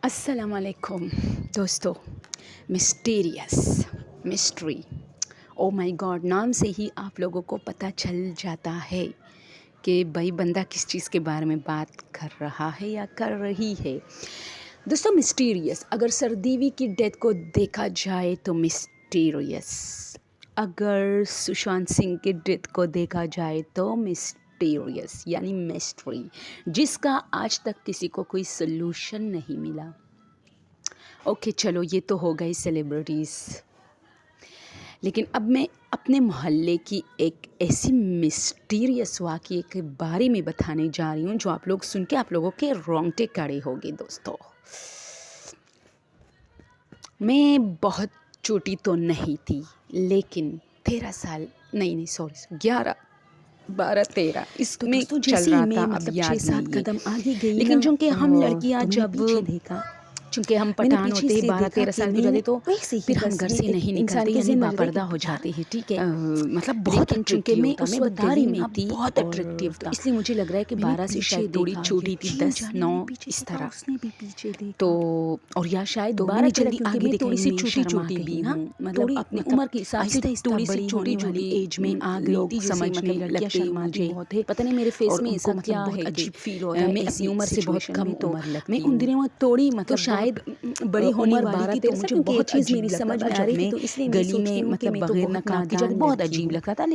السلام علیکم دوستو. مسٹری او مائی گاڈ، نام سے ہی آپ لوگوں کو پتہ چل جاتا ہے کہ بھائی بندہ کس چیز کے بارے میں بات کر رہا ہے یا کر رہی ہے. دوستو مسٹیریس، اگر سردیوی کی ڈیتھ کو دیکھا جائے تو مسٹیریس، اگر سشانت سنگھ کی ڈیتھ کو دیکھا جائے تو مسٹیریس یعنی مسٹری، جس کا آج تک کسی کو کوئی سلوشن نہیں ملا. اوکے چلو یہ تو ہو گئی سیلیبریٹیز، لیکن اب میں اپنے محلے کی ایک ایسی مسٹیریس واقعے کے بارے میں بتانے جا رہی ہوں جو آپ لوگ سن کے آپ لوگوں کے رونگٹے کھڑے ہو گے. دوستو میں بہت چھوٹی تو نہیں تھی، لیکن 13 سال نہیں 12 13 اس میں چل رہا تھا، اب یاد نہیں ہے. لیکن چونکہ ہم لڑکیاں جب چونکہ ہم پٹھان ہوتے ہیں 12 13 سال کے جاتے تو پھر ہم گھر سے نہیں نکلتے، یعنی باپردہ ہو جاتے ہیں. ٹھیک ہے، مطلب بہت چونکہ میں اس وقت دلی میں تھی، بہت اٹریکٹیو تھا، اس لیے مجھے لگ رہا ہے کہ 12 سے شاید تھوڑی چھوٹی تھی، 10 9 اس طرح. تو اور یا شاید 12 جلدی آگے تھوڑی سی چھوٹی بھی ہوں، مطلب اپنی عمر کے حساب سے تھوڑی سی چھوٹی ایج میں آ گئی تھی. سمجھ نہیں لگتے مجھے، پتہ نہیں میرے فیس میں ایسا کیا ہے کہ میں اپنی عمر سے بہت کم عمر لگتی ہوں. میں ان دنوں تھوڑی مطلب شاید بڑی ہونے والی تھی، تو مجھے بہت عجیب لگتا تھا جب میں گلی میں مطلب بغیر نقاب کے جاتی، بہت عجیب لگتا تھا.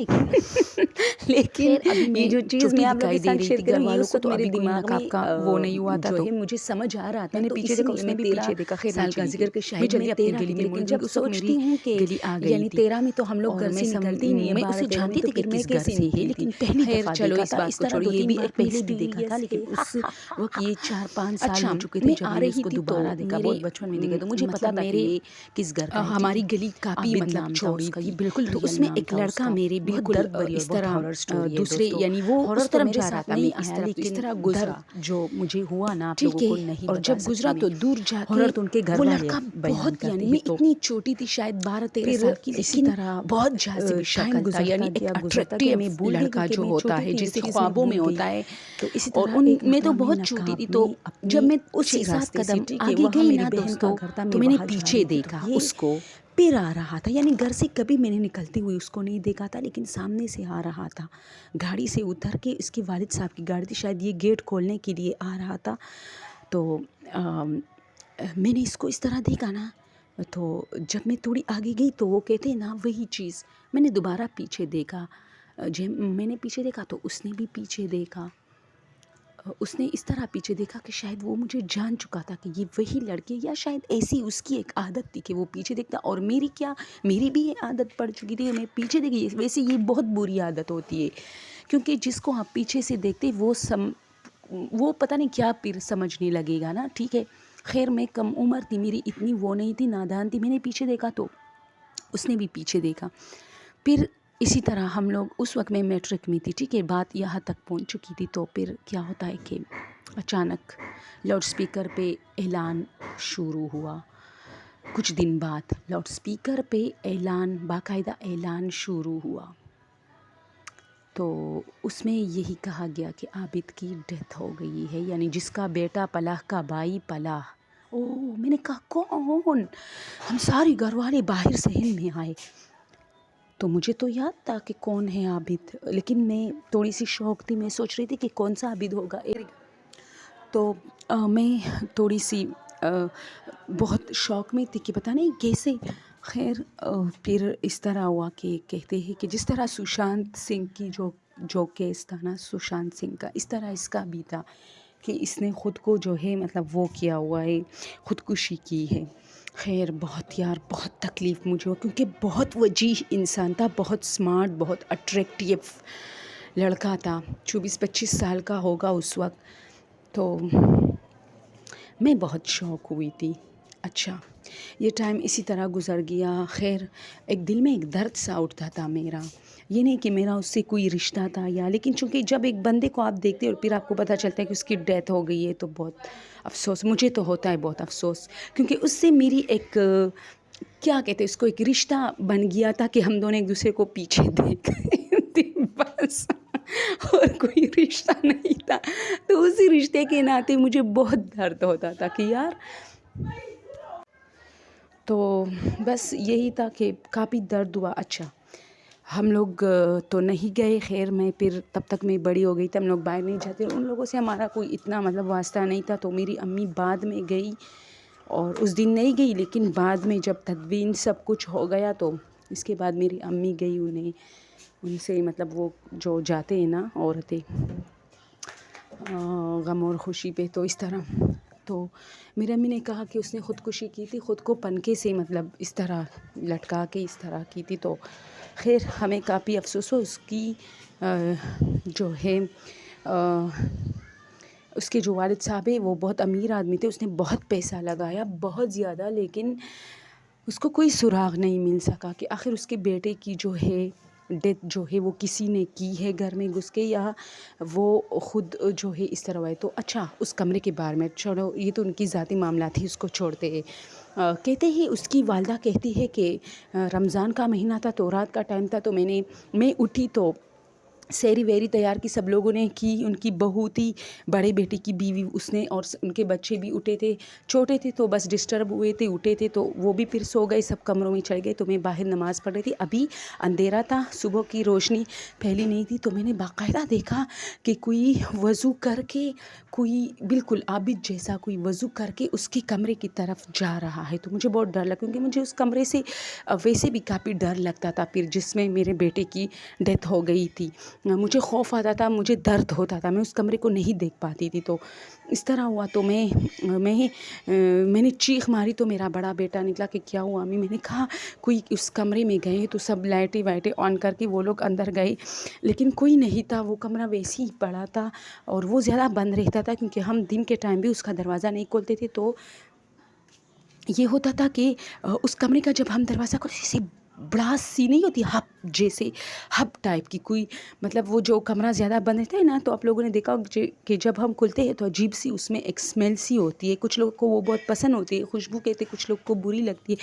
لیکن یہ جو چیز میں دکھائی دے رہی تھی گھر والوں کو، تو ابھی کوئی نقاب کا وہ نہیں ہوا تھا، تو مجھے سمجھ آ رہا تھا. میں نے پیچھے دیکھا، اس نے بھی پیچھے دیکھا، سال کا ذکر کہ شاید میں اپنی گلی میں مڑ جب سوچتی ہوں کہ یعنی 13 میں تو ہم لوگ گھر سے نکلتے نہیں ہیں، میں اسے جانتی تھی کہ کس گھر سے ہے، لیکن پہلی دفعہ چلو اس بات کو چھوڑو، یہ بھی ایک پہلے بھی دیکھا تھا، لیکن اس وقت یہ 4-5 سال ہو چکے تھے جب میں نے اس کو دوبارہ دیکھا. بہت بچپن میں دیکھا، تو مجھے پتا تھا کہ یہ کس گھر کا ہے. ہماری گلی کافی مطلب چوڑی تھی، بالکل. تو اس میں ایک لڑکا میرے بالکل اس طرح دوسرے یعنی وہ اس طرف جا رہا تھا، میں اس طرف، اس طرح گزرا جو مجھے ہوا نا آپ لوگوں کو نہیں. اور جب گزرا تو دور جا کے وہ لڑکا بہت، یعنی میں اتنی چھوٹی تھی شاید 12-13 سال کی، اسی طرح بہت جاذب شکل تھا، یعنی ایک اٹریکٹیو لڑکا جو ہوتا ہے جیسے خوابوں میں ہوتا ہے. اور ان میں تو بہت چھوٹی تھی، تو جب میں اس 7 قدم آگے گئی نا دوستو، تو میں نے پیچھے دیکھا اس کو، پھر آ رہا تھا. یعنی گھر سے کبھی میں نے نکلتے ہوئے اس کو نہیں دیکھا تھا، لیکن سامنے سے آ رہا تھا، گاڑی سے اتر کے. اس کے والد صاحب کی گاڑی تھی، شاید یہ گیٹ کھولنے کے لیے آ رہا تھا. تو میں نے اس کو اس طرح دیکھا نا، تو جب میں تھوڑی آگے گئی تو وہ کہتے ہیں نا وہی چیز. میں نے دوبارہ پیچھے دیکھا، جب میں نے پیچھے دیکھا تو اس نے بھی پیچھے دیکھا. اس نے اس طرح پیچھے دیکھا کہ شاید وہ مجھے جان چکا تھا کہ یہ وہی لڑکی، یا شاید ایسی اس کی ایک عادت تھی کہ وہ پیچھے دیکھتا. اور میری بھی یہ عادت پڑ چکی تھی، میں پیچھے دیکھی. ویسے یہ بہت بری عادت ہوتی ہے، کیونکہ جس کو آپ پیچھے سے دیکھتے وہ پتہ نہیں کیا پھر سمجھنے لگے گا نا. ٹھیک ہے، خیر میں کم عمر تھی، میری اتنی وہ نہیں تھی، نادان تھی. میں نے پیچھے دیکھا تو اس نے بھی پیچھے دیکھا. پھر اسی طرح ہم لوگ اس وقت میں میٹرک میں تھی. ٹھیک ہے، بات یہاں تک پہنچ چکی تھی. تو پھر کیا ہوتا ہے کہ اچانک لاؤڈ سپیکر پہ اعلان شروع ہوا. کچھ دن بعد لاؤڈ سپیکر پہ اعلان، باقاعدہ اعلان شروع ہوا. تو اس میں یہی کہا گیا کہ عابد کی ڈیتھ ہو گئی ہے، یعنی جس کا بیٹا پلاح کا بھائی پلاح. میں نے کہا کون؟ ہم سارے گھر والے باہر صحن میں آئے. تو مجھے تو یاد تھا کہ کون ہے عابد، لیکن میں تھوڑی سی شوق تھی، میں سوچ رہی تھی کہ کون سا عابد ہوگا. تو میں تھوڑی سی بہت شوق میں تھی کہ پتہ نہیں کیسے. خیر پھر اس طرح ہوا کہ کہتے ہیں کہ جس طرح سشانت سنگھ کی جو کیس تھا نا، سشانت سنگھ کا، اس طرح اس کا بھی تھا کہ اس نے خود کو جو ہے مطلب وہ کیا ہوا ہے، خودکشی کی ہے. خیر بہت تکلیف مجھے ہوا، کیونکہ بہت وجیح انسان تھا، بہت سمارٹ، بہت اٹریکٹیو لڑکا تھا. 24-25 سال کا ہوگا اس وقت. تو میں بہت شوق ہوئی تھی. اچھا یہ ٹائم اسی طرح گزر گیا. خیر ایک دل میں ایک درد سا اٹھتا تھا میرا. یہ نہیں کہ میرا اس سے کوئی رشتہ تھا لیکن چونکہ جب ایک بندے کو آپ دیکھتے اور پھر آپ کو پتہ چلتا ہے کہ اس کی ڈیتھ ہو گئی ہے، تو بہت افسوس مجھے تو ہوتا ہے، بہت افسوس. کیونکہ اس سے میری ایک کیا کہتے ہیں اس کو، ایک رشتہ بن گیا تھا کہ ہم دونوں ایک دوسرے کو پیچھے دیکھ رہے تھے بس. اور کوئی رشتہ نہیں تھا، تو اسی رشتے کے ناطے مجھے بہت درد ہوتا تھا کہ یار، تو بس یہی تھا کہ کافی درد ہوا۔ اچھا ہم لوگ تو نہیں گئے، خیر میں پھر تب تک میں بڑی ہو گئی تھی، ہم لوگ باہر نہیں جاتے، ان لوگوں سے ہمارا کوئی اتنا مطلب واسطہ نہیں تھا، تو میری امی بعد میں گئی، اور اس دن نہیں گئی لیکن بعد میں جب تدفین سب کچھ ہو گیا تو اس کے بعد میری امی گئی، ان سے مطلب وہ جو جاتے ہیں نا عورتیں غم اور خوشی پہ، تو اس طرح، تو میری امی نے کہا کہ اس نے خودکشی کی تھی، خود کو پنکھے سے مطلب اس طرح لٹکا کے اس طرح کی تھی، تو خیر ہمیں کافی افسوس ہو۔ اس کی جو ہے اس کے جو والد صاحب ہیں وہ بہت امیر آدمی تھے، اس نے بہت پیسہ لگایا، بہت زیادہ، لیکن اس کو کوئی سراغ نہیں مل سکا کہ آخر اس کے بیٹے کی جو ہے ڈیتھ جو ہے وہ کسی نے کی ہے گھر میں گھس کے، یا وہ خود جو ہے اس طرح ہے۔ تو اچھا اس کمرے کے بارے میں چھوڑو، یہ تو ان کی ذاتی معاملات تھی، اس کو چھوڑتے ہیں۔ کہتے ہیں اس کی والدہ کہتی ہے کہ رمضان کا مہینہ تھا تو رات کا ٹائم تھا، تو میں اٹھی تو سیری ویری تیار کی، سب لوگوں نے کی، ان کی بہو تھی، بڑے بیٹے کی بیوی اس نے، اور ان کے بچے بھی اٹھے تھے، چھوٹے تھے تو بس ڈسٹرب ہوئے تھے، اٹھے تھے تو وہ بھی پھر سو گئے، سب کمروں میں چڑھ گئے، تو میں باہر نماز پڑھ رہی تھی، ابھی اندھیرا تھا، صبح کی روشنی پھیلی نہیں تھی، تو میں نے باقاعدہ دیکھا کہ کوئی وضو کر کے، کوئی بالکل عابد جیسا کوئی وضو کر کے اس کے کمرے کی طرف جا رہا ہے، تو مجھے بہت ڈر لگا، کیونکہ مجھے اس کمرے سے ویسے بھی کافی ڈر لگتا تھا، پھر جس میں میرے بیٹے کی ڈیتھ ہو گئی تھی، مجھے خوف آتا تھا، مجھے درد ہوتا تھا، میں اس کمرے کو نہیں دیکھ پاتی تھی، تو اس طرح ہوا، تو میں نے چیخ ماری، تو میرا بڑا بیٹا نکلا کہ کیا ہوا امی؟ میں نے کہا کوئی اس کمرے میں گئے، تو سب لائٹیں وائٹیں آن کر کے وہ لوگ اندر گئے، لیکن کوئی نہیں تھا، وہ کمرہ ویسے ہی پڑا تھا، اور وہ زیادہ بند رہتا تھا، کیونکہ ہم دن کے ٹائم بھی اس کا دروازہ نہیں کھولتے تھے، تو یہ ہوتا تھا کہ اس کمرے کا جب ہم دروازہ کھولتے، جیسے بڑاس سی نہیں ہوتی، ہب جیسے ہب ٹائپ کی کوئی، مطلب وہ جو کمرہ زیادہ بند رہتا ہے نا، تو آپ لوگوں نے دیکھا کہ جب ہم کھلتے ہیں تو عجیب سی اس میں ایک اسمیل سی ہوتی ہے، کچھ لوگوں کو وہ بہت پسند ہوتی ہے، خوشبو کہتے ہیں، کچھ لوگ کو بری لگتی ہے،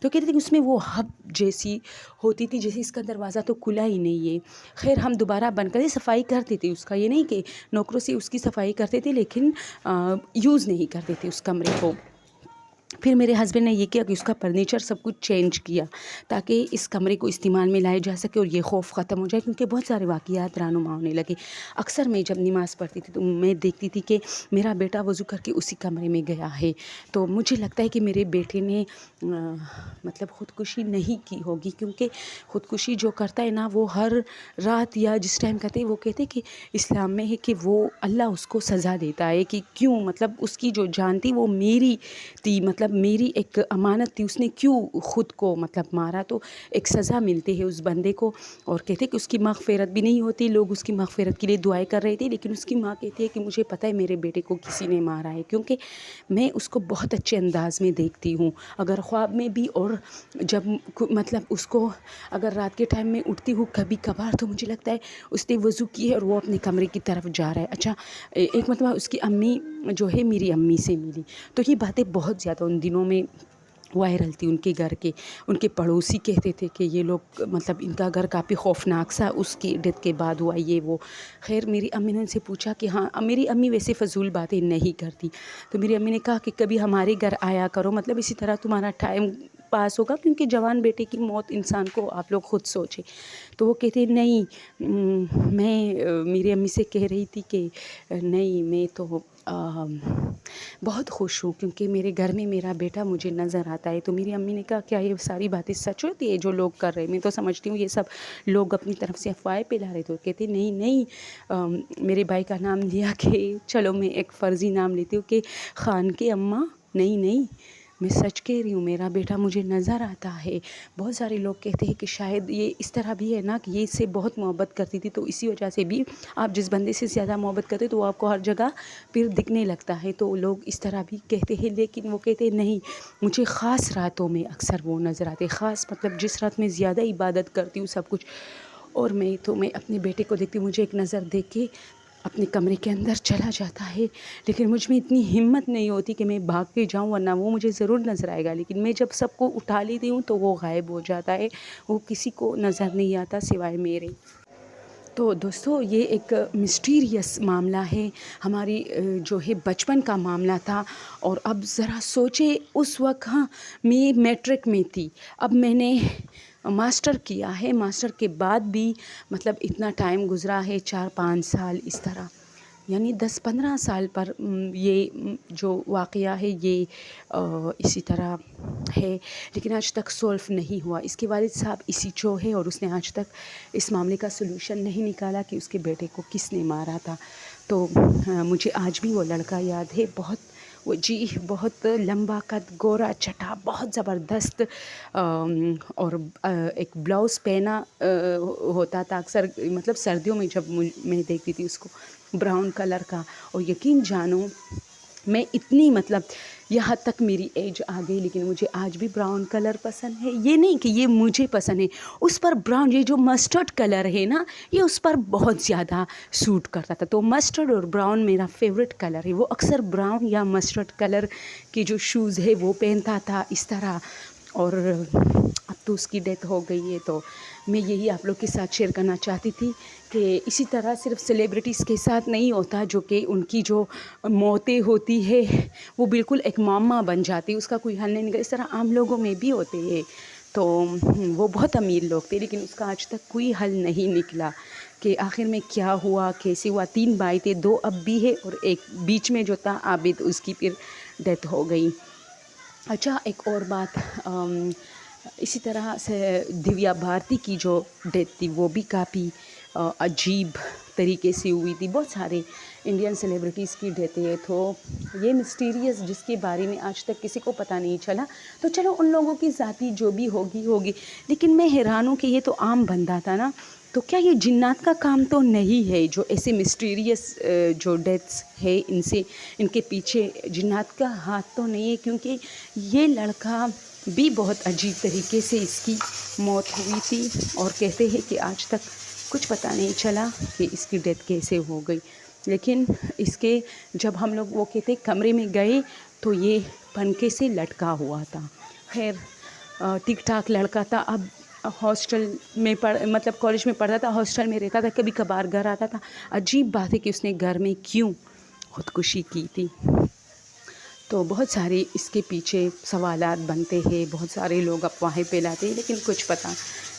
تو کہتے ہیں کہ اس میں وہ ہب جیسی ہوتی تھی، جیسے اس کا دروازہ تو کھلا ہی نہیں ہے۔ خیر ہم دوبارہ بند کرتے، صفائی کرتے تھے اس کا، یہ نہیں کہ نوکروں سے اس کی صفائی کرتے تھے، لیکن یوز نہیں کرتے تھے اس کمرے کو۔ پھر میرے ہسبینڈ نے یہ کیا کہ اس کا فرنیچر سب کچھ چینج کیا، تاکہ اس کمرے کو استعمال میں لایا جا سکے اور یہ خوف ختم ہو جائے، کیونکہ بہت سارے واقعات رونما ہونے لگے۔ اکثر میں جب نماز پڑھتی تھی تو میں دیکھتی تھی کہ میرا بیٹا وضو کر کے اسی کمرے میں گیا ہے، تو مجھے لگتا ہے کہ میرے بیٹے نے مطلب خودکشی نہیں کی ہوگی، کیونکہ خودکشی جو کرتا ہے نا، وہ ہر رات یا جس ٹائم کرتے ہیں، وہ کہتے ہیں کہ اسلام میں ہے کہ وہ اللہ اس کو سزا دیتا ہے کہ کیوں، مطلب اس کی جو جان تھی وہ میری تھی، مطلب میری ایک امانت تھی، اس نے کیوں خود کو مطلب مارا، تو ایک سزا ملتی ہے اس بندے کو، اور کہتے کہ اس کی مغفرت بھی نہیں ہوتی، لوگ اس کی مغفرت کے لیے دعائیں کر رہے تھے، لیکن اس کی ماں کہتی ہے کہ مجھے پتہ ہے میرے بیٹے کو کسی نے مارا ہے، کیونکہ میں اس کو بہت اچھے انداز میں دیکھتی ہوں، اگر خواب میں بھی، اور جب مطلب اس کو اگر رات کے ٹائم میں اٹھتی ہوں کبھی کبھار، تو مجھے لگتا ہے اس نے وضو کی ہے اور وہ اپنے کمرے کی طرف جا رہا ہے۔ اچھا ایک مرتبہ اس کی امی جو ہے میری امی سے ملی، تو یہ باتیں بہت زیادہ ان دنوں میں وائرل تھی، ان کے گھر کے، ان کے پڑوسی کہتے تھے کہ یہ لوگ مطلب ان کا گھر کافی خوفناک سا اس کی ڈیتھ کے بعد ہوا، یہ وہ۔ خیر میری امی نے ان سے پوچھا کہ ہاں، میری امی ویسے فضول باتیں نہیں کرتی، تو میری امی نے کہا کہ کبھی ہمارے گھر آیا کرو، مطلب اسی طرح تمہارا ٹائم پاس ہوگا، کیونکہ جوان بیٹے کی موت انسان کو آپ لوگ خود سوچے۔ تو وہ کہتے نہیں، میں میری امی سے کہہ رہی تھی کہ نہیں، میں تو بہت خوش ہوں، کیونکہ میرے گھر میں میرا بیٹا مجھے نظر آتا ہے۔ تو میری امی نے کہا کیا یہ ساری باتیں سچ ہوتی ہے جو لوگ کر رہے ہیں؟ میں تو سمجھتی ہوں یہ سب لوگ اپنی طرف سے افواہیں پھیلا رہے تھے۔ کہتے نہیں، میرے بھائی کا نام لیا کہ چلو میں ایک فرضی نام لیتی ہوں کہ خان کے اماں، نہیں، میں سچ کہہ رہی ہوں، میرا بیٹا مجھے نظر آتا ہے۔ بہت سارے لوگ کہتے ہیں کہ شاید یہ اس طرح بھی ہے نا کہ یہ اس سے بہت محبت کرتی تھی، تو اسی وجہ سے بھی آپ جس بندے سے زیادہ محبت کرتے تو وہ آپ کو ہر جگہ پھر دکھنے لگتا ہے، تو لوگ اس طرح بھی کہتے ہیں، لیکن وہ کہتے ہیں نہیں، مجھے خاص راتوں میں اکثر وہ نظر آتے، خاص مطلب جس رات میں زیادہ عبادت کرتی ہوں سب کچھ، اور میں اپنے بیٹے کو دیکھتی ہوں، مجھے ایک نظر دیکھ کے اپنے کمرے کے اندر چلا جاتا ہے، لیکن مجھ میں اتنی ہمت نہیں ہوتی کہ میں بھاگ کے جاؤں، ورنہ وہ مجھے ضرور نظر آئے گا، لیکن میں جب سب کو اٹھا لیتی ہوں تو وہ غائب ہو جاتا ہے، وہ کسی کو نظر نہیں آتا سوائے میرے۔ تو دوستو یہ ایک مسٹیریس معاملہ ہے، ہماری جو ہے بچپن کا معاملہ تھا. اور اب ذرا سوچے اس وقت، ہاں میں میٹرک میں تھی، اب میں نے ماسٹر کیا ہے، ماسٹر کے بعد بھی مطلب اتنا ٹائم گزرا ہے، 4-5 سال اس طرح، یعنی 10-15 سال پر یہ جو واقعہ ہے یہ اسی طرح ہے، لیکن آج تک سولف نہیں ہوا. اس کے والد صاحب اسی جو ہے، اور اس نے آج تک اس معاملے کا سلوشن نہیں نکالا کہ اس کے بیٹے کو کس نے مارا تھا. تو مجھے آج بھی وہ لڑکا یاد ہے، بہت لمبا قد، گورا چٹا، بہت زبردست، اور ایک بلاؤز پہنا ہوتا تھا اکثر، مطلب سردیوں میں جب میں دیکھتی تھی اس کو، براؤن کلر کا. اور یقین جانو میں اتنی مطلب یہاں تک میری ایج آ گئی لیکن مجھے آج بھی براؤن کلر پسند ہے. یہ نہیں کہ یہ مجھے پسند ہے، اس پر براؤن، یہ جو مسٹرڈ کلر ہے نا، یہ اس پر بہت زیادہ سوٹ کرتا تھا. تو مسٹرڈ اور براؤن میرا فیوریٹ کلر ہے. وہ اکثر براؤن یا مسٹرڈ کلر کے جو شوز ہے وہ پہنتا تھا اس طرح. اور اب تو اس کی ڈیتھ ہو گئی ہے. تو میں یہی آپ لوگ کے ساتھ شیئر کرنا چاہتی تھی کہ اسی طرح صرف سیلیبریٹیز کے ساتھ نہیں ہوتا، جو کہ ان کی جو موتیں ہوتی ہے وہ بالکل ایک معمہ بن جاتی، اس کا کوئی حل نہیں نکلتا. اس طرح عام لوگوں میں بھی ہوتے ہیں. تو وہ بہت امیر لوگ تھے لیکن اس کا آج تک کوئی حل نہیں نکلا کہ آخر میں کیا ہوا، کیسے ہوا. 3 بھائی تھے، 2 اب بھی ہے اور ایک بیچ میں جو تھا عابد، اس کی پھر ڈیتھ ہو گئی. اچھا ایک اور بات، اسی طرح سے دیویا بھارتی کی جو ڈیتھ تھی وہ بھی کافی عجیب طریقے سے ہوئی تھی. بہت سارے انڈین سیلیبریٹیز کی ڈیتھ ہے. تو یہ مسٹیریس جس کے بارے میں آج تک کسی کو پتہ نہیں چلا، تو چلو ان لوگوں کی ذاتی جو بھی ہوگی، لیکن میں حیران ہوں کہ یہ تو عام بندہ تھا نا. تو کیا یہ جنات کا کام تو نہیں ہے جو ایسے مسٹیریس جو ڈیتھس ہے ان کے پیچھے جنات کا ہاتھ تو نہیں ہے؟ کیونکہ یہ لڑکا بھی بہت عجیب طریقے سے اس کی موت ہوئی تھی اور کہتے ہیں کہ آج تک کچھ پتہ نہیں چلا کہ اس کی ڈیتھ کیسے ہو گئی. لیکن اس کے جب ہم لوگ وہ کہتے کمرے میں گئے تو یہ پنکھے سے لٹکا ہوا تھا. خیر ٹھیک ٹھاک لڑکا تھا. اب ہاسٹل میں مطلب کالج میں پڑھتا تھا، ہاسٹل میں رہتا تھا، کبھی کبھار گھر آتا تھا. عجیب بات ہے کہ اس نے گھر میں کیوں خودکشی کی تھی. تو بہت سارے اس کے پیچھے سوالات بنتے ہیں، بہت سارے لوگ افواہیں پھیلاتے ہیں لیکن کچھ پتہ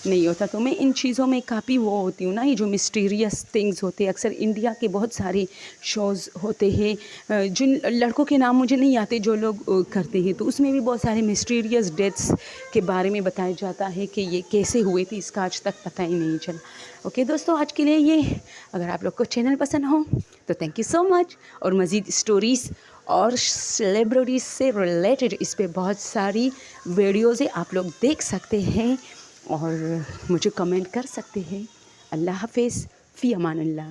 نہیں ہوتا. تو میں ان چیزوں میں کافی وہ ہوتی ہوں نا، یہ جو مسٹیریس تھنگز ہوتے ہیں، اکثر انڈیا کے بہت سارے شوز ہوتے ہیں، جن لڑکوں کے نام مجھے نہیں آتے جو لوگ کرتے ہیں، تو اس میں بھی بہت سارے مسٹیریس ڈیتھس کے بارے میں بتایا جاتا ہے کہ یہ کیسے ہوئے تھی، اس کا آج تک پتہ ہی نہیں چلا. اوکے دوستو، آج کے لیے یہ. اگر آپ لوگ کو چینل پسند ہو تو تھینک یو سو مچ. اور مزید اسٹوریز اور سیلیبریٹیز سے ریلیٹڈ اس پہ بہت ساری ویڈیوز ہیں، آپ لوگ دیکھ سکتے ہیں اور مجھے کمنٹ کر سکتے ہیں. اللہ حافظ، فی امان اللہ.